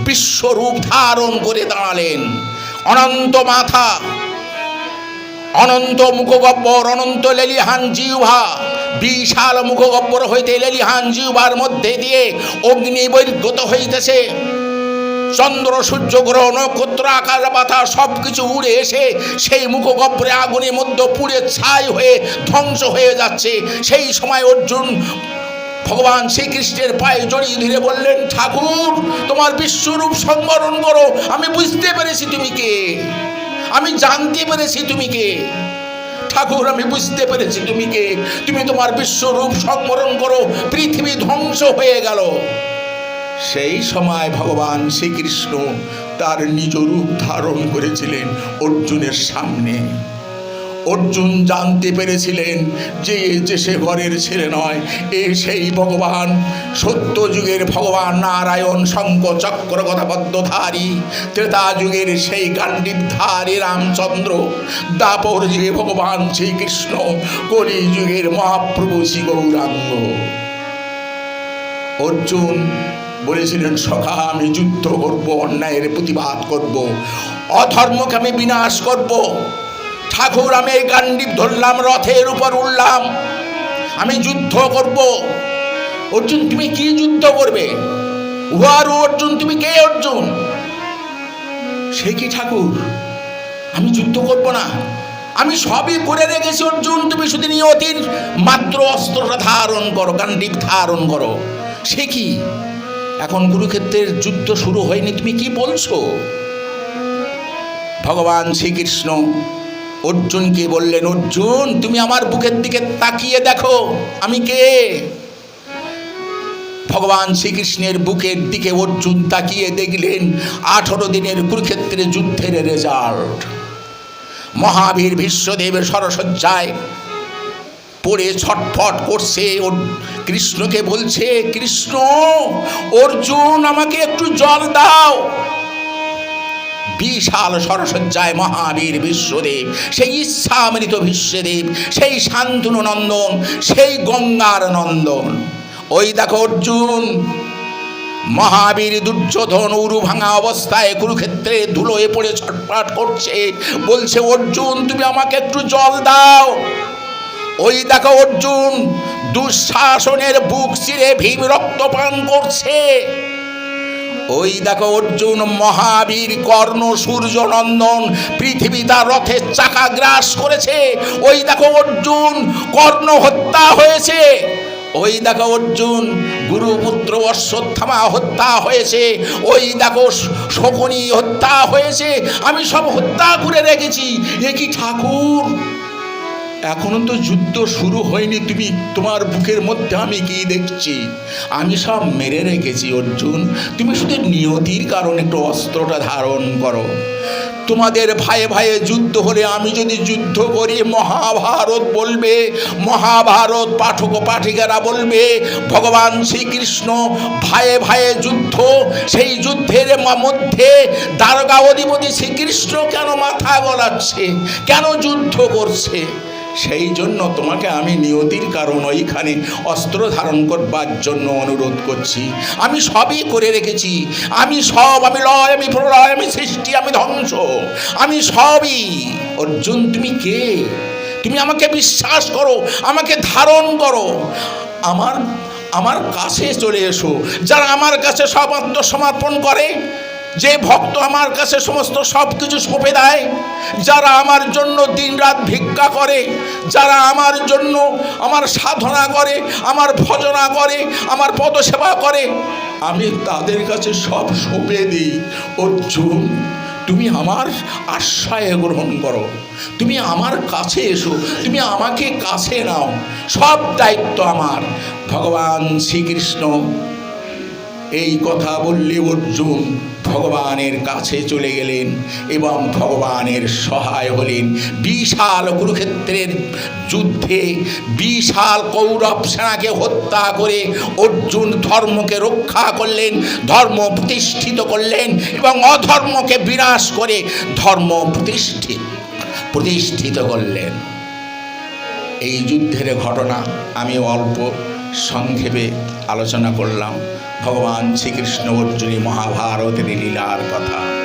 বিশ্বরূপ ধারণ করে দাঁড়ালেন। অনন্ত মাথা, অনন্ত মুখগহ্বর, অনন্ত লেলিহান জিহ্বা, বিশাল মুখগহ্বর হইতে লেলিহান জিহ্বার মধ্যে দিয়ে অগ্নি বহির্গত হইতেছে। চন্দ্র, সূর্য, গ্রহ, নক্ষত্র, আকাশ বাতাস সবকিছু উড়ে এসে সেই মুখগহ্বরে আগুনের মধ্যে পুড়ে ছাই হয়ে ধ্বংস হয়ে যাচ্ছে। সেই সময় অর্জুন ভগবান শ্রীকৃষ্ণের পায়ে জড়িয়ে ধরে বললেন, ঠাকুর, তোমার বিশ্বরূপ সংবরণ করো। আমি বুঝতে পেরেছি তুমি কে, আমি জানতে পেরেছি তুমি কে। ঠাকুর, আমি বুঝতে পেরেছি তুমি কে। তুমি তোমার বিশ্বরূপ সংবরণ করো। পৃথিবী ধ্বংস হয়ে গেল। সেই সময় ভগবান শ্রীকৃষ্ণ তার নিজ রূপ ধারণ করেছিলেন অর্জুনের সামনে। অর্জুন জানতে পেরেছিলেন যে সে ঘরের ছেলে নয়, এ সেই ভগবান, সত্য যুগের ভগবান নারায়ণ, শঙ্খ চক্র গদাপদ্মধারী, ত্রেতা যুগের সেই গান্ডীবধারী রামচন্দ্র, দ্বাপর যুগে ভগবান শ্রীকৃষ্ণ, কলি যুগের মহাপ্রভু শ্রী গৌরাঙ্গ। অর্জুন বলেছিলেন, সখা, আমি যুদ্ধ করব, অন্যায়ের প্রতিবাদ করব, অধর্মকে আমি বিনাশ করব। ঠাকুর, আমি এই গান্ডীব ধরলাম, রথের উপর উঠলাম, আমি যুদ্ধ করব। অর্জুন, তুমি কি যুদ্ধ করবে? উহার অর্জুন, তুমি কে অর্জুন? সে কি ঠাকুর, আমি যুদ্ধ করব না, আমি সবই করে রেখেছি অর্জুন, তুমি শুধু নিয়তির মাত্র অস্ত্রটা ধারণ করো, গান্ডীব ধারণ করো। সে কি, এখন কুরুক্ষেত্রের যুদ্ধ শুরু হয়নি, তুমি কি বলছো? ভগবান শ্রীকৃষ্ণ অর্জুনকে বললেন, অর্জুন, তুমি আমার বুকের দিকে তাকিয়ে দেখো, আমি কে। ভগবান শ্রীকৃষ্ণের বুকের দিকে অর্জুন তাকিয়ে দেখলেন 18 দিনের কুরুক্ষেত্রের যুদ্ধের রেজাল্ট। মহাবীর ভীষ্মদেবের সরসজ্জায় পড়ে ছটফট করছে, কৃষ্ণকে বলছে, কৃষ্ণ, অর্জুন আমাকে একটু জল দাও। বিশাল সরসজ্জায় মহাবীর বিশ্বদেব, সেই ইচ্ছামৃত বিশ্বদেব, সেই শান্তনু নন্দন, সেই গঙ্গার নন্দন। ওই দেখো অর্জুন, মহাবীর দুর্যোধন উরু ভাঙা অবস্থায় কুরুক্ষেত্রে ধুলোয় পড়ে ছটফট করছে, বলছে, অর্জুন, তুমি আমাকে একটু জল দাও। ওই দেখো অর্জুন দুঃশাসনের বুক চিরে ভীম রক্তপান করছে। ওই দেখো অর্জুন মহাবীর কর্ণ সূর্য নন্দন পৃথিবী তার রথের চাকা গ্রাস করেছে। ওই দেখো অর্জুন কর্ণ হত্যা হয়েছে। ওই দেখো অর্জুন গুরুপুত্র অশ্বত্থামা হত্যা হয়েছে। ওই দেখো শকুনি হত্যা হয়েছে। আমি সব হত্যা করে রেখেছি। এ কি ঠাকুর, এখনো তো যুদ্ধ শুরু হয়নি, তুমি তোমার বুকের মধ্যে আমি কি দেখছি? আমি সব মেরে রেখেছি অর্জুন, তুমি শুধু নিয়তির কারণে একটু অস্ত্রটা ধারণ করো। তোমাদের ভাইয়ে ভাইয়ে যুদ্ধ হলে আমি যদি যুদ্ধ করি, মহাভারত বলবে, মহাভারত পাঠক পাঠিকারা বলবে ভগবান শ্রীকৃষ্ণ ভাইয়ে ভাইয়ে যুদ্ধ। সেই যুদ্ধের মধ্যে দ্বারকা অধিপতি শ্রীকৃষ্ণ কেন মাথা গলাচ্ছে, কেন যুদ্ধ করছে? সেই জন্য তোমাকে আমি নিয়তির কারণ ওইখানে অস্ত্র ধারণ করবার জন্য অনুরোধ করছি। আমি সবই করে রেখেছি, আমি সব, আমি লয়, আমি প্রলয়, আমি সৃষ্টি, আমি ধ্বংস, আমি সবই। অর্জুন, তুমি কে? তুমি আমাকে বিশ্বাস করো, আমাকে ধারণ করো, আমার কাছে চলে এসো। যারা আমার কাছে সব আত্মসমর্পণ করে, যে ভক্ত আমার কাছে সমস্ত সব কিছু সঁপে দেয়, যারা আমার জন্য দিনরাত ভিক্ষা করে, যারা আমার জন্য আমার সাধনা করে, আমার ভজনা করে, আমার পদসেবা করে, আমি তাদের কাছে সব সঁপে দিই। অর্জুন, তুমি আমার আশ্রয় গ্রহণ করো, তুমি আমার কাছে এসো, তুমি আমাকে কাছে নাও, সব দায়িত্ব আমার। ভগবান শ্রীকৃষ্ণ এই কথা বললে অর্জুন ভগবানের কাছে চলে গেলেন এবং ভগবানের সহায় হলেন। বিশাল কুরুক্ষেত্রের যুদ্ধে বিশাল কৌরব সেনাকে হত্যা করে অর্জুন ধর্মকে রক্ষা করলেন, ধর্ম প্রতিষ্ঠিত করলেন এবং অধর্মকে বিনাশ করে ধর্ম প্রতিষ্ঠিত করলেন। এই যুদ্ধের ঘটনা আমি অল্প সংক্ষেপে আলোচনা করলাম। ভগবান শ্রীকৃষ্ণ অর্জুনী মহাভারতের লীলার কথা।